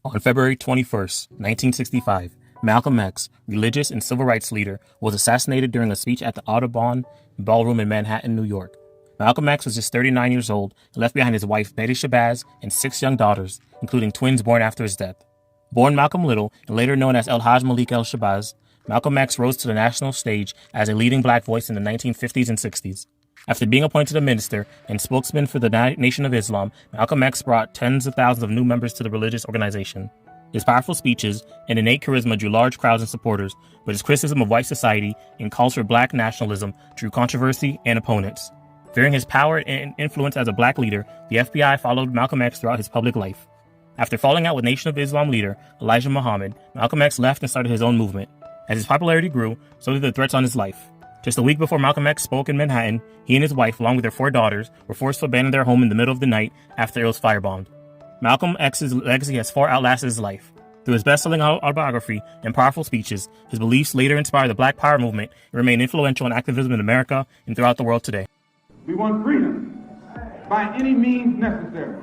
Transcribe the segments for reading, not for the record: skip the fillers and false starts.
On February 21st, 1965, Malcolm X, religious and civil rights leader, was assassinated during a speech at the Audubon Ballroom in Manhattan, New York. Malcolm X was just 39 years old and left behind his wife Betty Shabazz and 6 young daughters, including twins born after his death. Born Malcolm Little and later known as El Haj Malik El Shabazz, Malcolm X rose to the national stage as a leading black voice in the 1950s and 60s. After being appointed a minister and spokesman for the Nation of Islam, Malcolm X brought tens of thousands of new members to the religious organization. His powerful speeches and innate charisma drew large crowds and supporters, but his criticism of white society and calls for black nationalism drew controversy and opponents. Fearing his power and influence as a black leader, the FBI followed Malcolm X throughout his public life. After falling out with Nation of Islam leader Elijah Muhammad, Malcolm X left and started his own movement. As his popularity grew, so did the threats on his life. Just a week before Malcolm X spoke in Manhattan, he and his wife, along with their 4 daughters, were forced to abandon their home in the middle of the night after it was firebombed. Malcolm X's legacy has far outlasted his life. Through his best-selling autobiography and powerful speeches, his beliefs later inspired the Black Power movement and remain influential in activism in America and throughout the world today. We want freedom by any means necessary.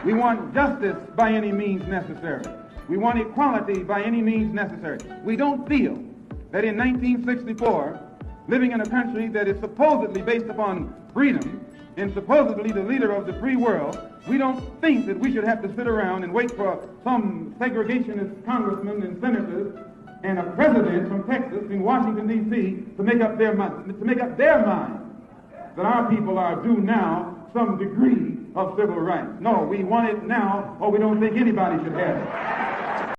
We want justice by any means necessary. We want equality by any means necessary. We don't feel that in 1964, living in a country that is supposedly based upon freedom and supposedly the leader of the free world, we don't think that we should have to sit around and wait for some segregationist congressmen and senators and a president from Texas in Washington, D.C. to make up their mind that our people are due now some degree of civil rights. No, we want it now, or we don't think anybody should have it.